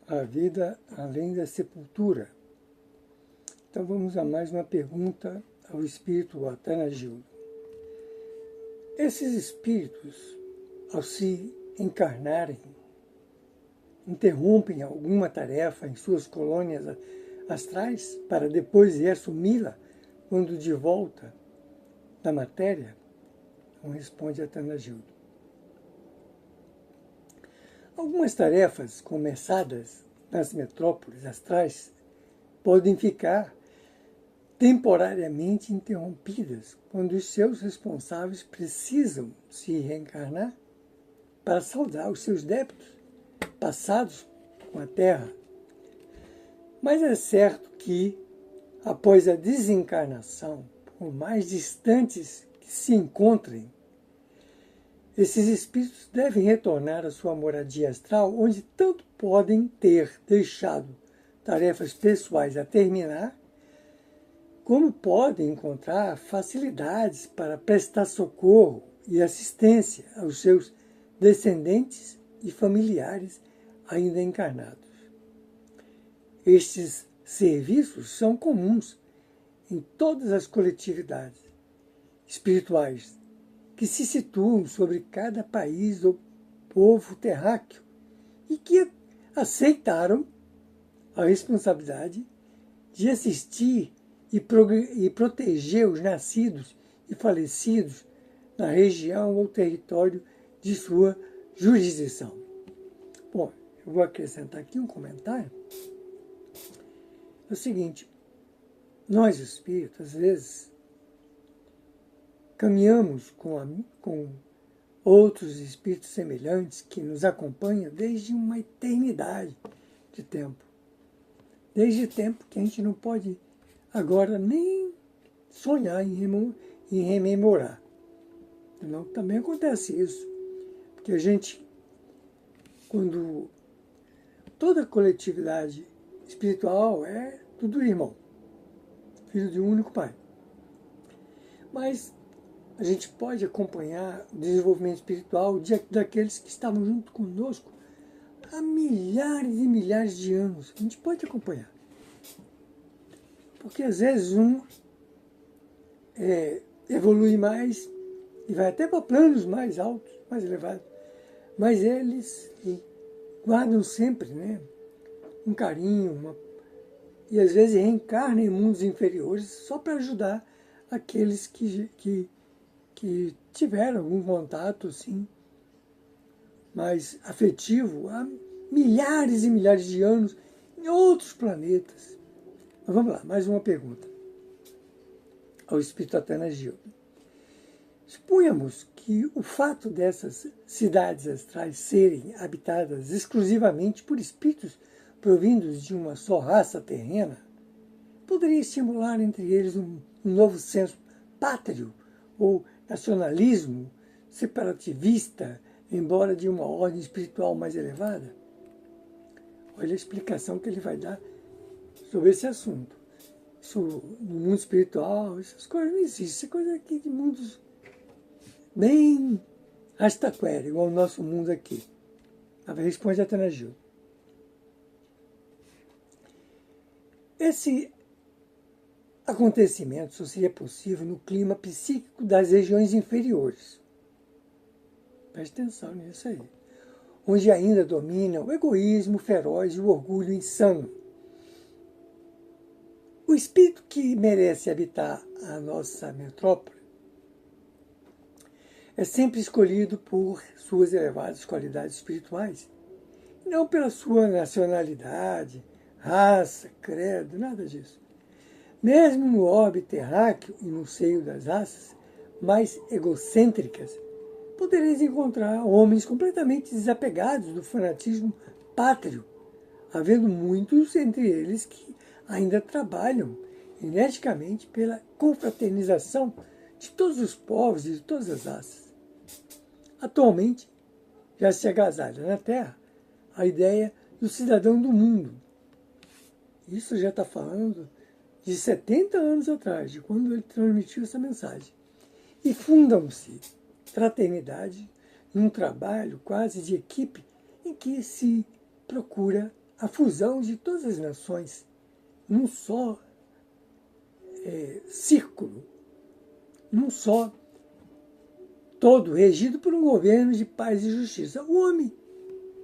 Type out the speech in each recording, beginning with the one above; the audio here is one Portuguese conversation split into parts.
a vida além da sepultura. Então vamos a mais uma pergunta ao espírito Atanagildo. Esses espíritos, ao se encarnarem, interrompem alguma tarefa em suas colônias astrais para depois reassumi-la quando de volta da matéria? Não responde Atanagildo. Algumas tarefas começadas nas metrópoles astrais podem ficar temporariamente interrompidas quando os seus responsáveis precisam se reencarnar para saldar os seus débitos passados com a Terra. Mas é certo que, após a desencarnação, por mais distantes que se encontrem, esses espíritos devem retornar à sua moradia astral, onde tanto podem ter deixado tarefas pessoais a terminar, como podem encontrar facilidades para prestar socorro e assistência aos seus descendentes e familiares ainda encarnados. Estes serviços são comuns em todas as coletividades espirituais que se situam sobre cada país ou povo terráqueo e que aceitaram a responsabilidade de assistir e proteger os nascidos e falecidos na região ou território de sua jurisdição. Bom, eu vou acrescentar aqui um comentário. É o seguinte, nós espíritos, às vezes, caminhamos com outros espíritos semelhantes que nos acompanham desde uma eternidade de tempo. Desde tempo que a gente não pode agora nem sonhar em rememorar. Não, também acontece isso. Porque a gente, quando toda coletividade espiritual é tudo irmão, filho de um único pai. Mas a gente pode acompanhar o desenvolvimento espiritual daqueles que estavam junto conosco há milhares e milhares de anos. A gente pode acompanhar. Porque às vezes um evolui mais e vai até para planos mais altos, mais elevados. Mas eles guardam sempre, né, um carinho, e às vezes reencarnam em mundos inferiores só para ajudar aqueles que tiveram algum contato assim, mais afetivo há milhares e milhares de anos em outros planetas. Mas vamos lá, mais uma pergunta ao espírito Atanagildo. Suponhamos que o fato dessas cidades astrais serem habitadas exclusivamente por espíritos provindos de uma só raça terrena poderia estimular entre eles um novo senso pátrio ou nacionalismo separativista, embora de uma ordem espiritual mais elevada? Olha a explicação que ele vai dar sobre esse assunto. Isso, no mundo espiritual, essas coisas não existem. Isso é coisa aqui de mundos bem rastaquera, igual o nosso mundo aqui. Responde Atanagildo. Esse acontecimento só seria possível no clima psíquico das regiões inferiores. Preste atenção nisso aí. Onde ainda domina o egoísmo feroz e o orgulho insano. O espírito que merece habitar a nossa metrópole é sempre escolhido por suas elevadas qualidades espirituais, não pela sua nacionalidade, raça, credo, nada disso. Mesmo no orbe terráqueo e no seio das raças mais egocêntricas, podereis encontrar homens completamente desapegados do fanatismo pátrio, havendo muitos entre eles que ainda trabalham energicamente pela confraternização de todos os povos e de todas as raças. Atualmente, já se agasalha na Terra a ideia do cidadão do mundo. Isso já está falando de 70 anos atrás, de quando ele transmitiu essa mensagem. E fundam-se fraternidade num trabalho quase de equipe em que se procura a fusão de todas as nações num só círculo, num só todo, regido por um governo de paz e justiça. O homem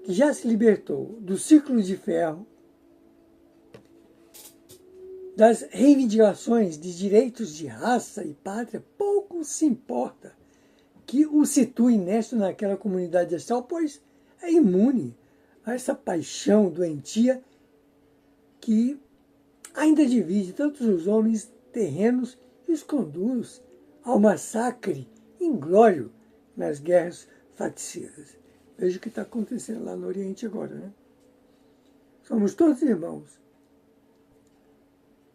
que já se libertou do círculo de ferro, das reivindicações de direitos de raça e pátria, pouco se importa que o situe nesta naquela comunidade astral, pois é imune a essa paixão doentia que ainda divide tanto os homens terrenos e os conduz ao massacre inglório nas guerras faticidas. Veja o que está acontecendo lá no Oriente agora, né? Somos todos irmãos.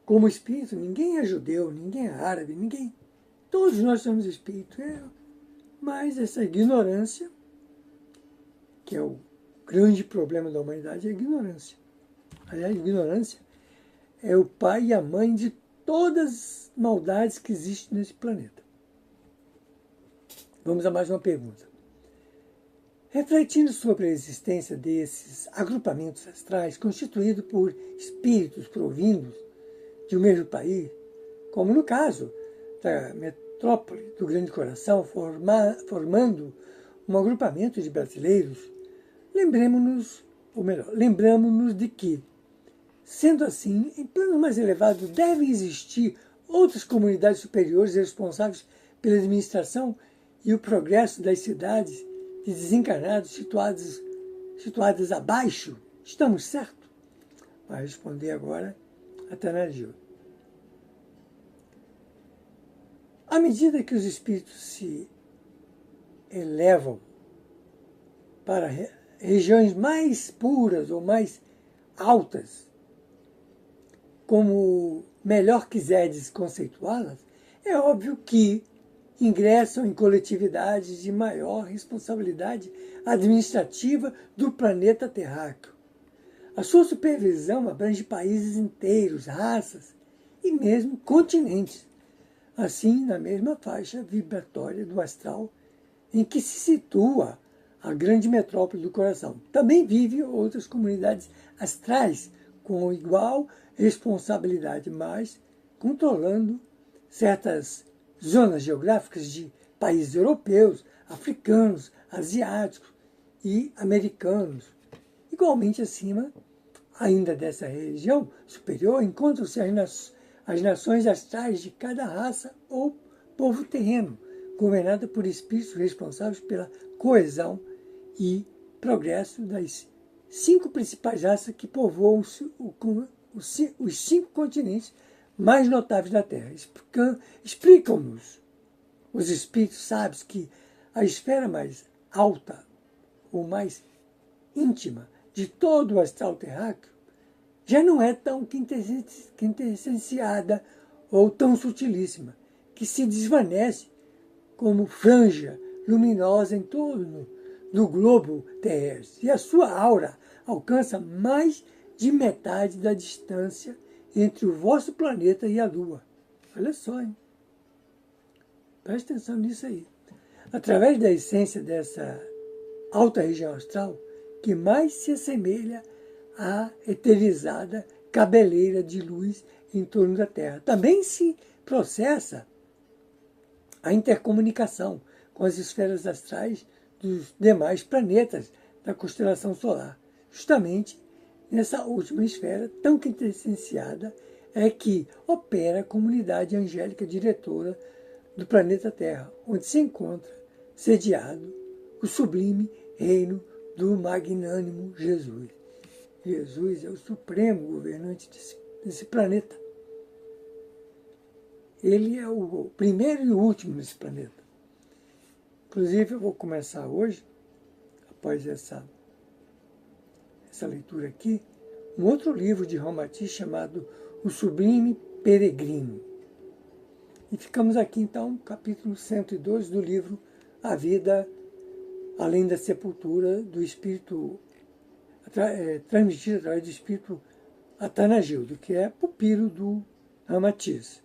Como espírito, ninguém é judeu, ninguém é árabe, ninguém. Todos nós somos espíritos. Mas essa ignorância, que é o grande problema da humanidade, é a ignorância. Aliás, a ignorância é o pai e a mãe de todas as maldades que existem nesse planeta. Vamos a mais uma pergunta. Refletindo sobre a existência desses agrupamentos astrais constituídos por espíritos provindos de um mesmo país, como no caso da metrópole do Grande Coração, formando um agrupamento de brasileiros, lembramos-nos de que, sendo assim, em planos mais elevados devem existir outras comunidades superiores responsáveis pela administração e o progresso das cidades de desencarnados situadas abaixo. Estamos certos? Vai responder agora Atanagil. À medida que os espíritos se elevam para regiões mais puras ou mais altas, como melhor quiserdes conceituá-las, é óbvio que ingressam em coletividades de maior responsabilidade administrativa do planeta terráqueo. A sua supervisão abrange países inteiros, raças e mesmo continentes, assim na mesma faixa vibratória do astral em que se situa a grande metrópole do coração. Também vivem outras comunidades astrais com igual responsabilidade, mas controlando certas zonas geográficas de países europeus, africanos, asiáticos e americanos. Igualmente acima, ainda dessa região superior, encontram-se as nações astrais de cada raça ou povo terreno, governada por espíritos responsáveis pela coesão e progresso das 5 principais raças que povoam os 5 continentes mais notáveis da Terra. Explicam-nos os espíritos sábios que a esfera mais alta ou mais íntima de todo o astral terráqueo já não é tão quintessenciada ou tão sutilíssima, que se desvanece como franja luminosa em torno do globo terrestre. E a sua aura alcança mais de metade da distância entre o vosso planeta e a Lua. Olha só, hein? Preste atenção nisso aí. Através da essência dessa alta região astral, que mais se assemelha à eternizada cabeleira de luz em torno da Terra. Também se processa a intercomunicação com as esferas astrais dos demais planetas da constelação solar. Justamente nessa última esfera, tão quintessenciada, é que opera a comunidade angélica diretora do planeta Terra, onde se encontra sediado o sublime reino do magnânimo Jesus. Jesus é o supremo governante desse planeta. Ele é o primeiro e o último nesse planeta. Inclusive, eu vou começar hoje, após essa leitura aqui, um outro livro de Ramatiz chamado O Sublime Peregrino. E ficamos aqui, então, no capítulo 102 do livro A Vida Além da Sepultura, do Espírito, transmitido através do Espírito Atanagildo, que é pupilo do Ramatiz.